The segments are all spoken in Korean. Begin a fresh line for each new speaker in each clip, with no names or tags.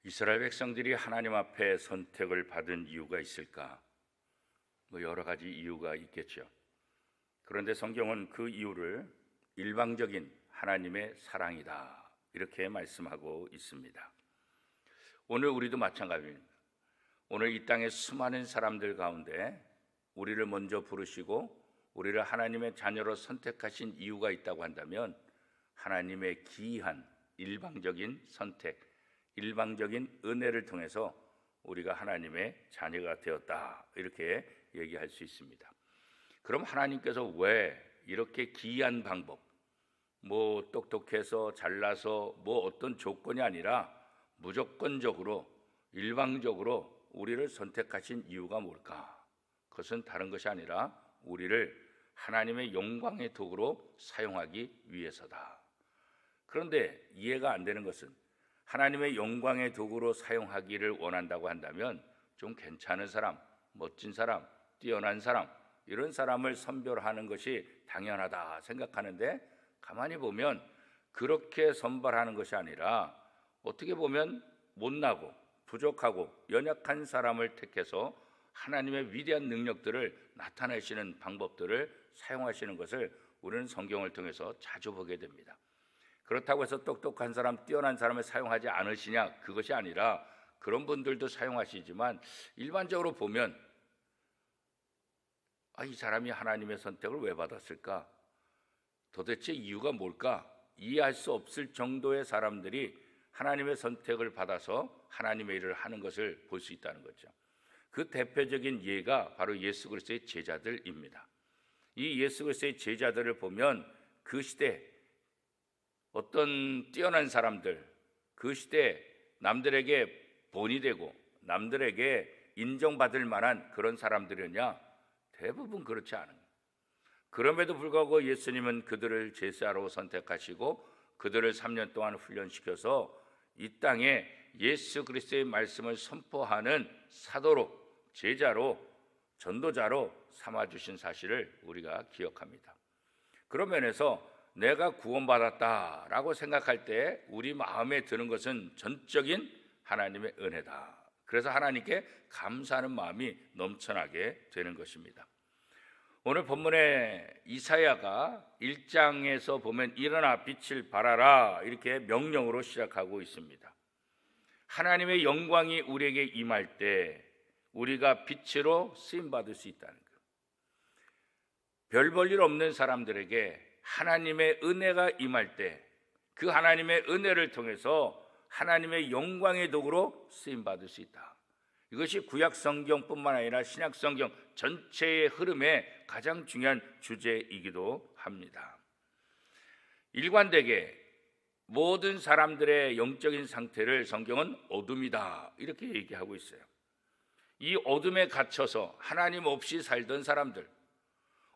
이스라엘 백성들이 하나님 앞에 선택을 받은 이유가 있을까? 여러 가지 이유가 있겠죠. 그런데 성경은 그 이유를 일방적인 하나님의 사랑이다 이렇게 말씀하고 있습니다. 오늘 우리도 마찬가지입니다. 오늘 이 땅의 수많은 사람들 가운데 우리를 먼저 부르시고 우리를 하나님의 자녀로 선택하신 이유가 있다고 한다면 하나님의 기이한 일방적인 선택, 일방적인 은혜를 통해서 우리가 하나님의 자녀가 되었다 이렇게 얘기할 수 있습니다. 그럼 하나님께서 왜 이렇게 기이한 방법, 똑똑해서 잘나서 어떤 조건이 아니라 무조건적으로 일방적으로 우리를 선택하신 이유가 뭘까? 그것은 다른 것이 아니라 우리를 하나님의 영광의 도구로 사용하기 위해서다. 그런데 이해가 안 되는 것은 하나님의 영광의 도구로 사용하기를 원한다고 한다면 좀 괜찮은 사람, 멋진 사람, 뛰어난 사람 이런 사람을 선별하는 것이 당연하다 생각하는데 가만히 보면 그렇게 선발하는 것이 아니라 어떻게 보면 못나고 부족하고 연약한 사람을 택해서 하나님의 위대한 능력들을 나타내시는 방법들을 사용하시는 것을 우리는 성경을 통해서 자주 보게 됩니다. 그렇다고 해서 똑똑한 사람, 뛰어난 사람을 사용하지 않으시냐? 그것이 아니라 그런 분들도 사용하시지만 일반적으로 보면 이 사람이 하나님의 선택을 왜 받았을까? 도대체 이유가 뭘까? 이해할 수 없을 정도의 사람들이 하나님의 선택을 받아서 하나님의 일을 하는 것을 볼 수 있다는 거죠. 그 대표적인 예가 바로 예수 그리스도의 제자들입니다. 이 예수 그리스도의 제자들을 보면 그 시대 어떤 뛰어난 사람들, 그 시대 남들에게 본이 되고 남들에게 인정받을 만한 그런 사람들이냐? 대부분 그렇지 않은 거예요. 그럼에도 불구하고 예수님은 그들을 제사로 선택하시고 그들을 3년 동안 훈련시켜서 이 땅에 예수 그리스도의 말씀을 선포하는 사도로, 제자로, 전도자로 삼아주신 사실을 우리가 기억합니다. 그런 면에서 내가 구원받았다라고 생각할 때 우리 마음에 드는 것은 전적인 하나님의 은혜다. 그래서 하나님께 감사하는 마음이 넘쳐나게 되는 것입니다. 오늘 본문에 이사야가 1장에서 보면 일어나 빛을 발하라 이렇게 명령으로 시작하고 있습니다. 하나님의 영광이 우리에게 임할 때 우리가 빛으로 쓰임받을 수 있다는 거예요. 별 볼 일 없는 사람들에게 하나님의 은혜가 임할 때 그 하나님의 은혜를 통해서 하나님의 영광의 도구로 쓰임받을 수 있다. 이것이 구약 성경뿐만 아니라 신약 성경 전체의 흐름의 가장 중요한 주제이기도 합니다. 일관되게 모든 사람들의 영적인 상태를 성경은 어둠이다 이렇게 얘기하고 있어요. 이 어둠에 갇혀서 하나님 없이 살던 사람들,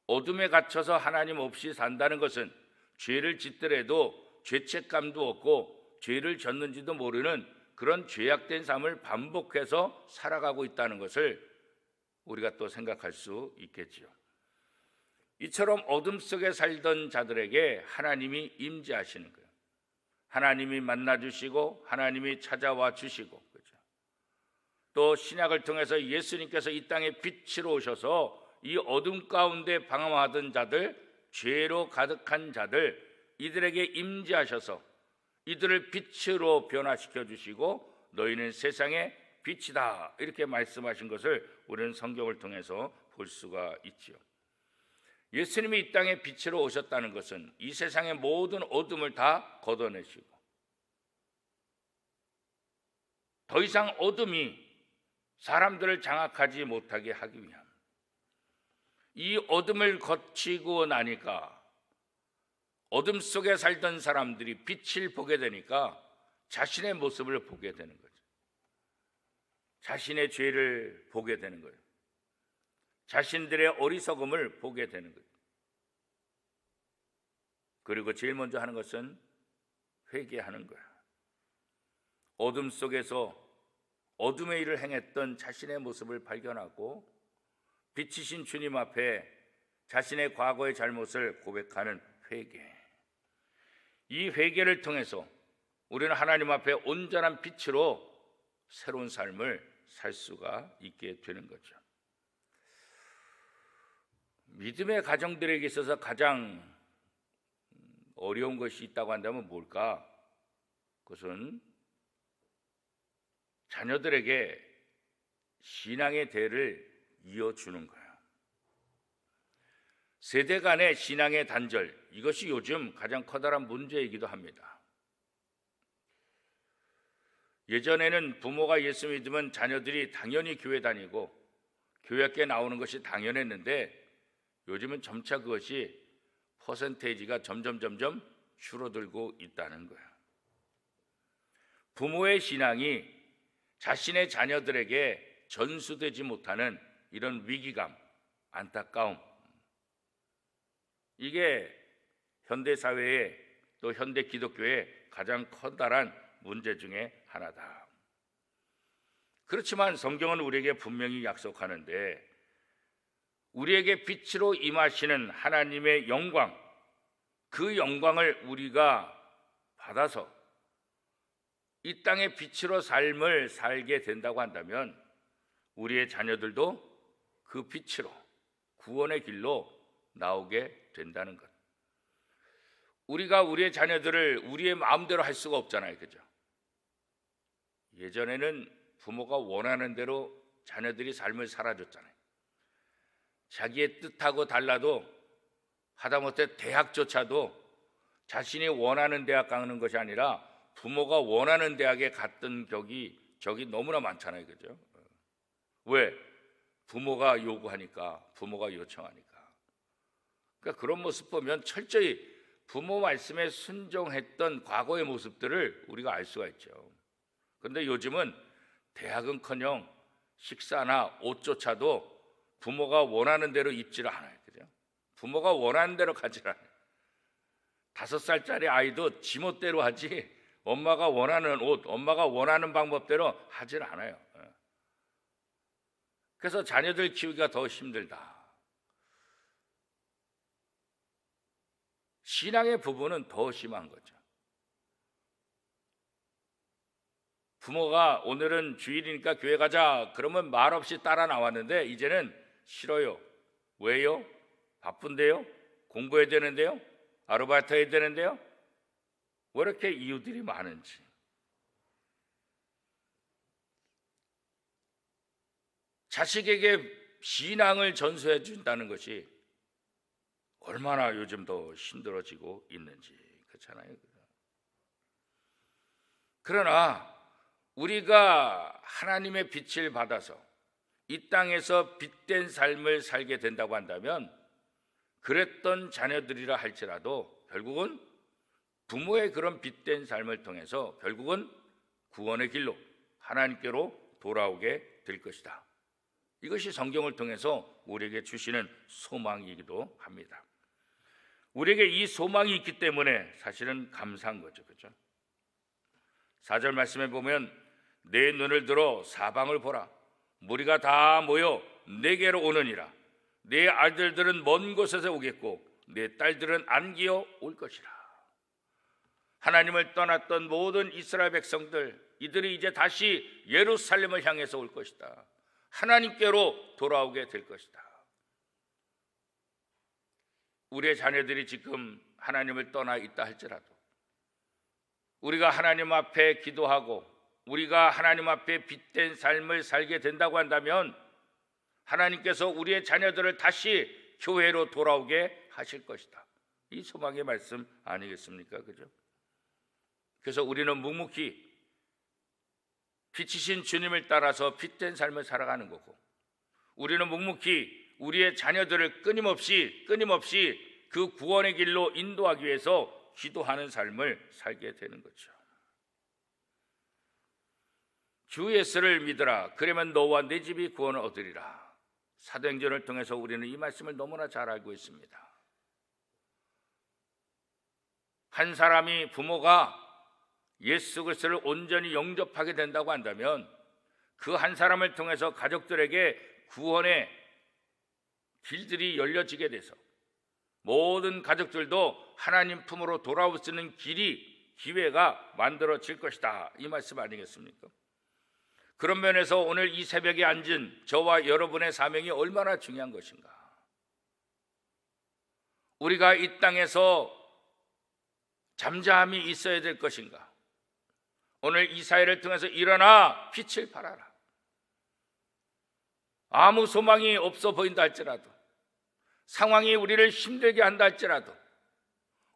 어둠에 갇혀서 하나님 없이 산다는 것은 죄를 짓더라도 죄책감도 없고 죄를 졌는지도 모르는 그런 죄악된 삶을 반복해서 살아가고 있다는 것을 우리가 또 생각할 수 있겠지요. 이처럼 어둠 속에 살던 자들에게 하나님이 임재하시는 거예요. 하나님이 만나주시고 하나님이 찾아와 주시고, 그렇죠? 또 신약을 통해서 예수님께서 이 땅에 빛으로 오셔서 이 어둠 가운데 방황하던 자들, 죄로 가득한 자들, 이들에게 임재하셔서 이들을 빛으로 변화시켜 주시고 너희는 세상의 빛이다 이렇게 말씀하신 것을 우리는 성경을 통해서 볼 수가 있지요. 예수님이 이 땅에 빛으로 오셨다는 것은 이 세상의 모든 어둠을 다 걷어내시고 더 이상 어둠이 사람들을 장악하지 못하게 하기 위함. 이 어둠을 거치고 나니까 어둠 속에 살던 사람들이 빛을 보게 되니까 자신의 모습을 보게 되는 거죠. 자신의 죄를 보게 되는 거예요. 자신들의 어리석음을 보게 되는 거예요. 그리고 제일 먼저 하는 것은 회개하는 거예요. 어둠 속에서 어둠의 일을 행했던 자신의 모습을 발견하고 빛이신 주님 앞에 자신의 과거의 잘못을 고백하는 회개. 이 회개를 통해서 우리는 하나님 앞에 온전한 빛으로 새로운 삶을 살 수가 있게 되는 거죠. 믿음의 가정들에게 있어서 가장 어려운 것이 있다고 한다면 뭘까? 그것은 자녀들에게 신앙의 대를 이어주는 거예요. 세대 간의 신앙의 단절, 이것이 요즘 가장 커다란 문제이기도 합니다. 예전에는 부모가 예수 믿으면 자녀들이 당연히 교회 다니고 교회 학교에 나오는 것이 당연했는데 요즘은 점차 그것이 퍼센테이지가 점점 줄어들고 있다는 거예요. 부모의 신앙이 자신의 자녀들에게 전수되지 못하는 이런 위기감, 안타까움, 이게 현대 사회의 또 현대 기독교의 가장 커다란 문제 중에 하나다. 그렇지만 성경은 우리에게 분명히 약속하는데 우리에게 빛으로 임하시는 하나님의 영광, 그 영광을 우리가 받아서 이 땅의 빛으로 삶을 살게 된다고 한다면 우리의 자녀들도 그 빛으로 구원의 길로 나오게 된다는 것. 우리가 우리의 자녀들을 우리의 마음대로 할 수가 없잖아요, 그죠? 예전에는 부모가 원하는 대로 자녀들이 삶을 살아줬잖아요. 자기의 뜻하고 달라도 하다못해 대학조차도 자신이 원하는 대학 가는 것이 아니라 부모가 원하는 대학에 갔던 적이 너무나 많잖아요, 그죠? 왜? 부모가 요구하니까, 부모가 요청하니까. 그러니까 그런 모습 보면 철저히 부모 말씀에 순종했던 과거의 모습들을 우리가 알 수가 있죠. 그런데 요즘은 대학은커녕 식사나 옷조차도 부모가 원하는 대로 입지를 않아요, 그죠? 부모가 원하는 대로 가지를 않아요. 5살짜리 아이도 지멋대로 하지 엄마가 원하는 옷, 엄마가 원하는 방법대로 하질 않아요. 그래서 자녀들 키우기가 더 힘들다. 신앙의 부분은 더 심한 거죠. 부모가 오늘은 주일이니까 교회 가자 그러면 말없이 따라 나왔는데 이제는 싫어요. 왜요? 바쁜데요? 공부해야 되는데요? 아르바이트 해야 되는데요? 왜 이렇게 이유들이 많은지. 자식에게 신앙을 전수해 준다는 것이 얼마나 요즘 더 힘들어지고 있는지 그렇잖아요. 그러나 우리가 하나님의 빛을 받아서 이 땅에서 빛된 삶을 살게 된다고 한다면 그랬던 자녀들이라 할지라도 결국은 부모의 그런 빛된 삶을 통해서 결국은 구원의 길로 하나님께로 돌아오게 될 것이다. 이것이 성경을 통해서 우리에게 주시는 소망이기도 합니다. 우리에게 이 소망이 있기 때문에 사실은 감사한 거죠, 그렇죠? 4절 말씀에 보면 내 눈을 들어 사방을 보라. 무리가 다 모여 내게로 오느니라. 내 아들들은 먼 곳에서 오겠고 내 딸들은 안기어 올 것이라. 하나님을 떠났던 모든 이스라엘 백성들, 이들이 이제 다시 예루살렘을 향해서 올 것이다. 하나님께로 돌아오게 될 것이다. 우리의 자녀들이 지금 하나님을 떠나 있다 할지라도 우리가 하나님 앞에 기도하고 우리가 하나님 앞에 빛된 삶을 살게 된다고 한다면 하나님께서 우리의 자녀들을 다시 교회로 돌아오게 하실 것이다. 이 소망의 말씀 아니겠습니까? 그죠? 그래서 우리는 묵묵히 빛이신 주님을 따라서 빛된 삶을 살아가는 거고 우리는 묵묵히 우리의 자녀들을 끊임없이 그 구원의 길로 인도하기 위해서 기도하는 삶을 살게 되는 거죠. 주 예수를 믿으라. 그러면 너와 내 집이 구원을 얻으리라. 사도행전을 통해서 우리는 이 말씀을 너무나 잘 알고 있습니다. 한 사람이 부모가 예수 그리스도를 온전히 영접하게 된다고 한다면 그 한 사람을 통해서 가족들에게 구원의 길들이 열려지게 돼서 모든 가족들도 하나님 품으로 돌아올 수 있는 기회가 만들어질 것이다. 이 말씀 아니겠습니까? 그런 면에서 오늘 이 새벽에 앉은 저와 여러분의 사명이 얼마나 중요한 것인가. 우리가 이 땅에서 잠잠히 있어야 될 것인가. 오늘 이 사회를 통해서 일어나 빛을 발하라. 아무 소망이 없어 보인다 할지라도, 상황이 우리를 힘들게 한다 할지라도,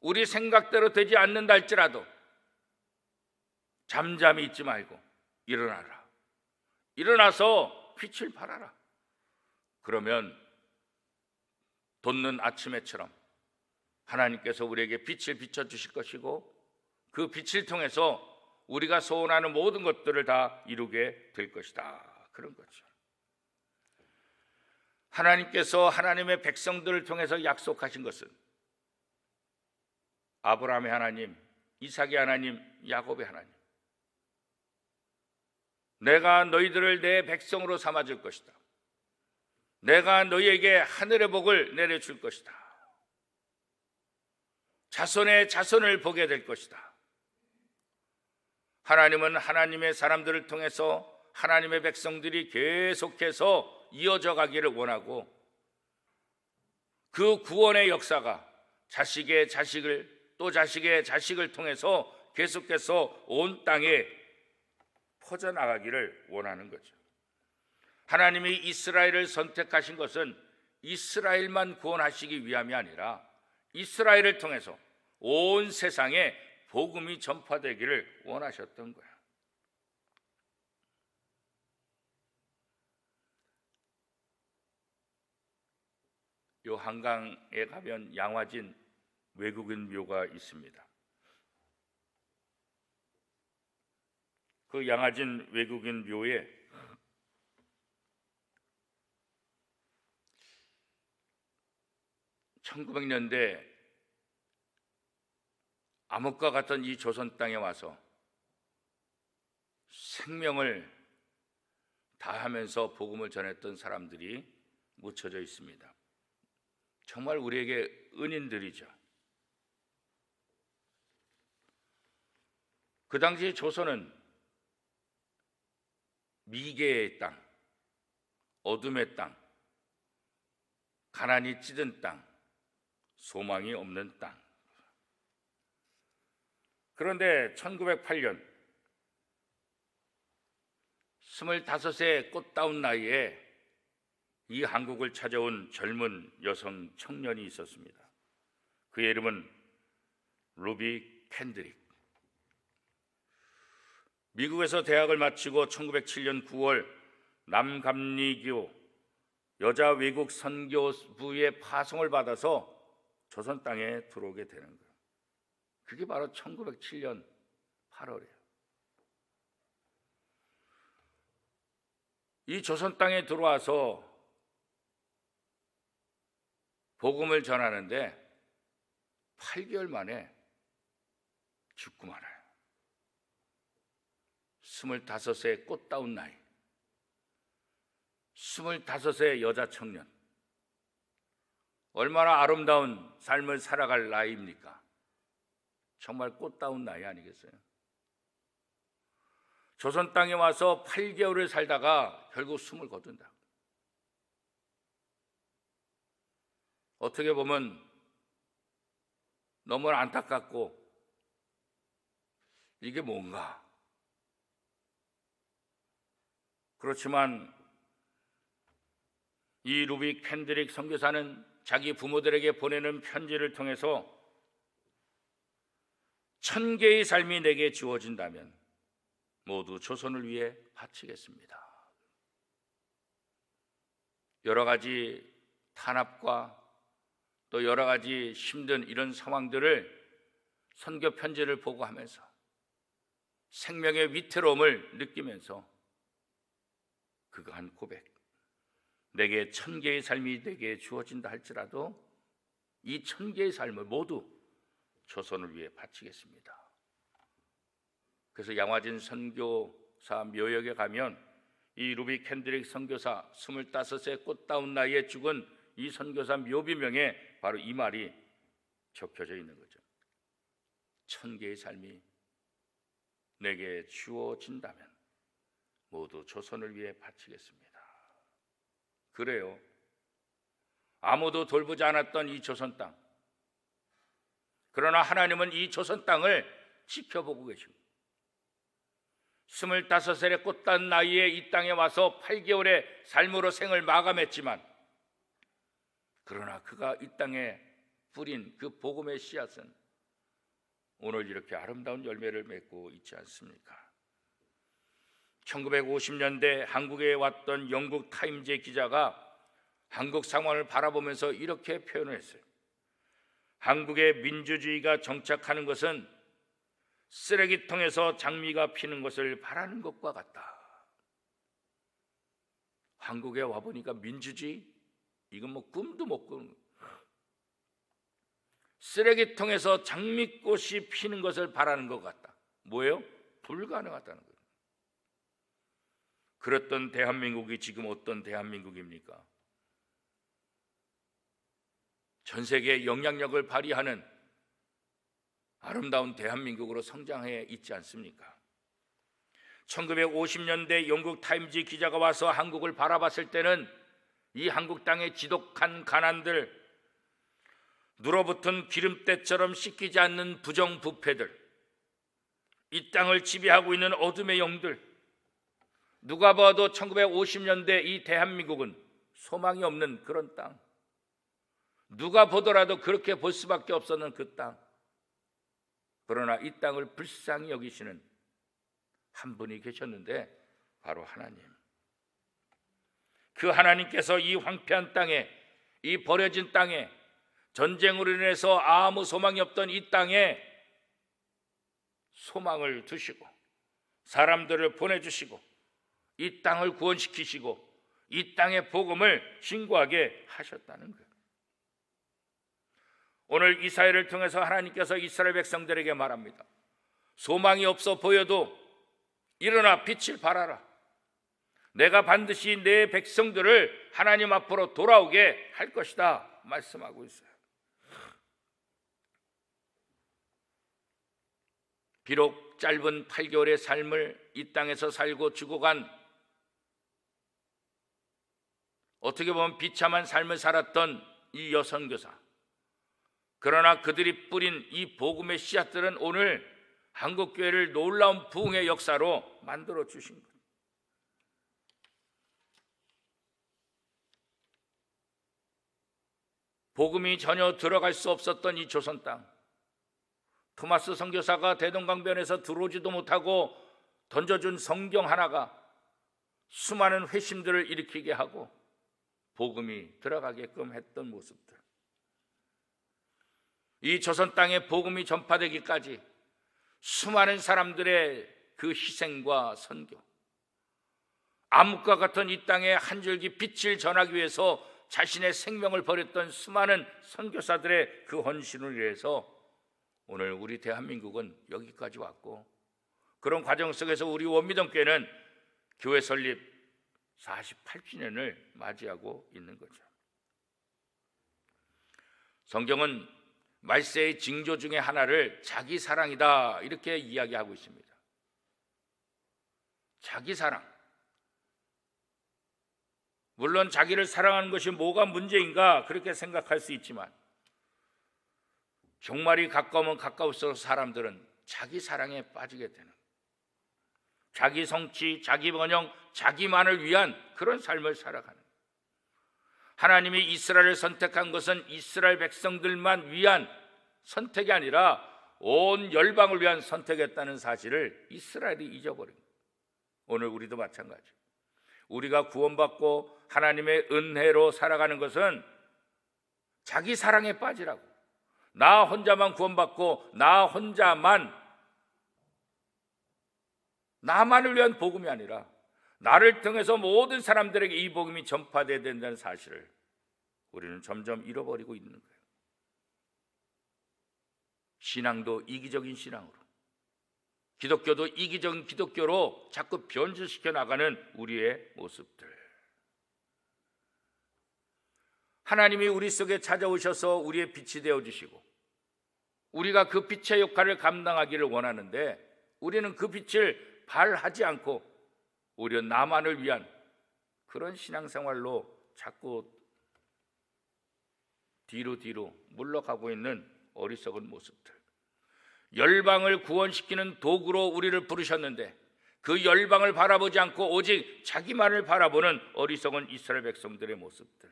우리 생각대로 되지 않는다 할지라도 잠잠히 있지 말고 일어나라. 일어나서 빛을 발하라. 그러면 돋는 아침에처럼 하나님께서 우리에게 빛을 비춰주실 것이고, 그 빛을 통해서 우리가 소원하는 모든 것들을 다 이루게 될 것이다. 그런 거죠. 하나님께서 하나님의 백성들을 통해서 약속하신 것은 아브라함의 하나님, 이삭의 하나님, 야곱의 하나님, 내가 너희들을 내 백성으로 삼아줄 것이다. 내가 너희에게 하늘의 복을 내려줄 것이다. 자손의 자손을 보게 될 것이다. 하나님은 하나님의 사람들을 통해서 하나님의 백성들이 계속해서 이어져 가기를 원하고, 그 구원의 역사가 자식의 자식을 또 자식의 자식을 통해서 계속해서 온 땅에 퍼져나가기를 원하는 거죠. 하나님이 이스라엘을 선택하신 것은 이스라엘만 구원하시기 위함이 아니라 이스라엘을 통해서 온 세상에 복음이 전파되기를 원하셨던 거예요. 요 한강에 가면 양화진 외국인 묘가 있습니다. 그 양화진 외국인 묘에 (1900년대) 암흑과 같은 이 조선 땅에 와서 생명을 다하면서 복음을 전했던 사람들이 묻혀져 있습니다. 정말 우리에게 은인들이죠. 그 당시 조선은 미개의 땅, 어둠의 땅, 가난이 찌든 땅, 소망이 없는 땅. 그런데 1908년 25세 꽃다운 나이에 이 한국을 찾아온 젊은 여성 청년이 있었습니다. 그의 이름은 루비 캔드릭. 미국에서 대학을 마치고 1907년 9월 남감리교 여자 외국 선교부의 파송을 받아서 조선 땅에 들어오게 되는 거예요. 그게 바로 1907년 8월이에요. 이 조선 땅에 들어와서 복음을 전하는데 8개월 만에 죽고 말아요. 25세 꽃다운 나이, 25세 여자 청년, 얼마나 아름다운 삶을 살아갈 나이입니까? 정말 꽃다운 나이 아니겠어요? 조선 땅에 와서 8개월을 살다가 결국 숨을 거둔다. 어떻게 보면 너무 안타깝고, 이게 뭔가. 그렇지만 이 루비 캔드릭 선교사는 자기 부모들에게 보내는 편지를 통해서 1000개의 삶이 내게 주어진다면 모두 조선을 위해 바치겠습니다. 여러 가지 탄압과 또 여러 가지 힘든 이런 상황들을 선교 편지를 보고 하면서 생명의 위태로움을 느끼면서 그거 한 고백, 내게 1000개의 삶이 내게 주어진다 할지라도 이 1000개의 삶을 모두 조선을 위해 바치겠습니다. 그래서 양화진 선교사 묘역에 가면 이 루비 캔드릭 선교사 25세 꽃다운 나이에 죽은 이 선교사 묘비명에 바로 이 말이 적혀져 있는 거죠. 1000개의 삶이 내게 주어진다면 모두 조선을 위해 바치겠습니다. 그래요. 아무도 돌보지 않았던 이 조선 땅. 그러나 하나님은 이 조선 땅을 지켜보고 계십니다. 25살의 꽃단 나이에 이 땅에 와서 8개월의 삶으로 생을 마감했지만, 그러나 그가 이 땅에 뿌린 그 복음의 씨앗은 오늘 이렇게 아름다운 열매를 맺고 있지 않습니까? 1950년대 한국에 왔던 영국 타임즈의 기자가 한국 상황을 바라보면서 이렇게 표현을 했어요. 한국의 민주주의가 정착하는 것은 쓰레기통에서 장미가 피는 것을 바라는 것과 같다. 한국에 와보니까 민주주의? 이건 뭐 꿈도 못 꾸는 거예요. 쓰레기통에서 장미꽃이 피는 것을 바라는 것 같다. 뭐예요? 불가능하다는 거예요. 그랬던 대한민국이 지금 어떤 대한민국입니까? 전 세계에 영향력을 발휘하는 아름다운 대한민국으로 성장해 있지 않습니까? 1950년대 영국 타임즈 기자가 와서 한국을 바라봤을 때는 이 한국 땅의 지독한 가난들, 눌어붙은 기름때처럼 씻기지 않는 부정부패들, 이 땅을 지배하고 있는 어둠의 영들, 누가 봐도 1950년대 이 대한민국은 소망이 없는 그런 땅, 누가 보더라도 그렇게 볼 수밖에 없었는 그 땅. 그러나 이 땅을 불쌍히 여기시는 한 분이 계셨는데 바로 하나님. 그 하나님께서 이 황폐한 땅에, 이 버려진 땅에, 전쟁으로 인해서 아무 소망이 없던 이 땅에 소망을 두시고 사람들을 보내주시고 이 땅을 구원시키시고 이 땅의 복음을 신고하게 하셨다는 거예요. 오늘 이사야를 통해서 하나님께서 이스라엘 백성들에게 말합니다. 소망이 없어 보여도 일어나 빛을 발하라. 내가 반드시 내 백성들을 하나님 앞으로 돌아오게 할 것이다 말씀하고 있어요. 비록 짧은 8개월의 삶을 이 땅에서 살고 죽어간, 어떻게 보면 비참한 삶을 살았던 이 여선교사, 그러나 그들이 뿌린 이 복음의 씨앗들은 오늘 한국교회를 놀라운 부흥의 역사로 만들어 주신 거예요. 복음이 전혀 들어갈 수 없었던 이 조선 땅, 토마스 선교사가 대동강변에서 들어오지도 못하고 던져준 성경 하나가 수많은 회심들을 일으키게 하고 복음이 들어가게끔 했던 모습들, 이 조선 땅에 복음이 전파되기까지 수많은 사람들의 그 희생과 선교, 암흑과 같은 이 땅에 한 줄기 빛을 전하기 위해서 자신의 생명을 버렸던 수많은 선교사들의 그 헌신을 위해서 오늘 우리 대한민국은 여기까지 왔고, 그런 과정 속에서 우리 원미동교회는 교회 설립 48주년을 맞이하고 있는 거죠. 성경은 말세의 징조 중에 하나를 자기 사랑이다 이렇게 이야기하고 있습니다. 자기 사랑. 물론 자기를 사랑하는 것이 뭐가 문제인가 그렇게 생각할 수 있지만, 종말이 가까우면 가까울수록 사람들은 자기 사랑에 빠지게 되는, 자기 성취, 자기 번영, 자기만을 위한 그런 삶을 살아가는, 하나님이 이스라엘을 선택한 것은 이스라엘 백성들만 위한 선택이 아니라 온 열방을 위한 선택이었다는 사실을 이스라엘이 잊어버린 거예요. 오늘 우리도 마찬가지. 우리가 구원받고 하나님의 은혜로 살아가는 것은 자기 사랑에 빠지라고, 나 혼자만 구원받고 나 혼자만, 나만을 위한 복음이 아니라 나를 통해서 모든 사람들에게 이 복음이 전파되어야 된다는 사실을 우리는 점점 잃어버리고 있는 거예요. 신앙도 이기적인 신앙으로, 기독교도 이기적인 기독교로 자꾸 변질시켜 나가는 우리의 모습들. 하나님이 우리 속에 찾아오셔서 우리의 빛이 되어주시고 우리가 그 빛의 역할을 감당하기를 원하는데, 우리는 그 빛을 발하지 않고 오히려 나만을 위한 그런 신앙생활로 자꾸 뒤로 물러가고 있는 어리석은 모습들. 열방을 구원시키는 도구로 우리를 부르셨는데 그 열방을 바라보지 않고 오직 자기만을 바라보는 어리석은 이스라엘 백성들의 모습들.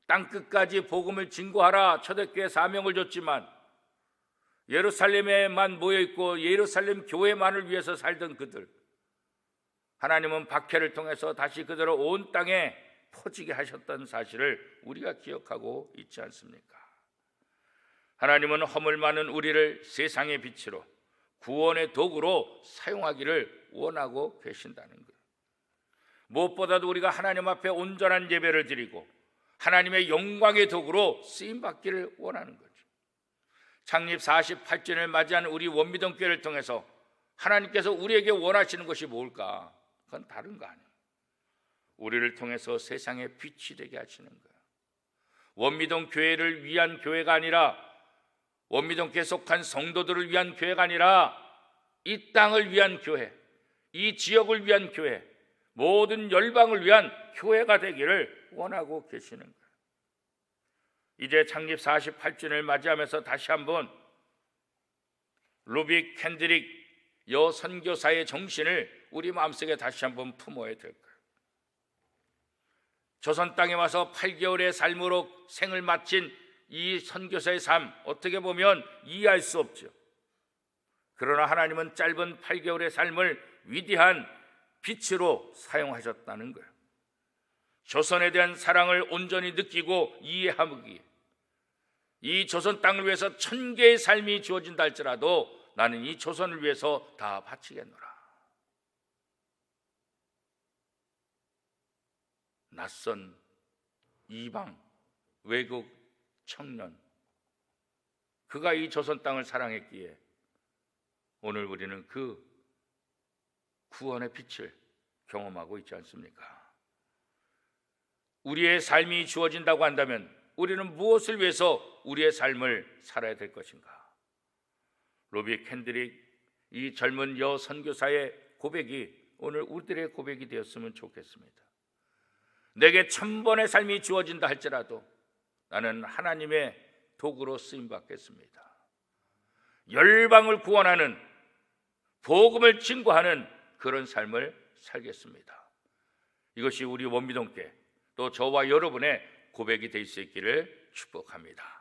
땅끝까지 복음을 증거하라 초대교회 사명을 줬지만 예루살렘에만 모여있고 예루살렘 교회만을 위해서 살던 그들, 하나님은 박해를 통해서 다시 그들을 온 땅에 퍼지게 하셨던 사실을 우리가 기억하고 있지 않습니까? 하나님은 허물 많은 우리를 세상의 빛으로 구원의 도구로 사용하기를 원하고 계신다는 거예요. 무엇보다도 우리가 하나님 앞에 온전한 예배를 드리고 하나님의 영광의 도구로 쓰임받기를 원하는 거죠. 창립 48주년을 맞이한 우리 원미동교회를 통해서 하나님께서 우리에게 원하시는 것이 뭘까? 그건 다른 거 아니에요. 우리를 통해서 세상의 빛이 되게 하시는 거예요. 원미동 교회를 위한 교회가 아니라, 원미동교회에 속한 성도들을 위한 교회가 아니라 이 땅을 위한 교회, 이 지역을 위한 교회, 모든 열방을 위한 교회가 되기를 원하고 계시는 거예요. 이제 창립 48주년을 맞이하면서 다시 한번 루빅 캔드릭 여선교사의 정신을 우리 마음속에 다시 한번 품어야 될 거예요. 조선 땅에 와서 8개월의 삶으로 생을 마친 이 선교사의 삶, 어떻게 보면 이해할 수 없죠. 그러나 하나님은 짧은 8개월의 삶을 위대한 빛으로 사용하셨다는 거예요. 조선에 대한 사랑을 온전히 느끼고 이해하기에 이 조선 땅을 위해서 1000개의 삶이 주어진다 할지라도 나는 이 조선을 위해서 다 바치겠노라. 낯선 이방 외국 청년, 그가 이 조선 땅을 사랑했기에 오늘 우리는 그 구원의 빛을 경험하고 있지 않습니까? 우리의 삶이 주어진다고 한다면 우리는 무엇을 위해서 우리의 삶을 살아야 될 것인가? 로비 캔드릭 이 젊은 여 선교사의 고백이 오늘 우리들의 고백이 되었으면 좋겠습니다. 내게 1000번의 삶이 주어진다 할지라도 나는 하나님의 도구로 쓰임받겠습니다. 열방을 구원하는, 복음을 증거하는 그런 삶을 살겠습니다. 이것이 우리 원미동교회 또 저와 여러분의 고백이 될 수 있기를 축복합니다.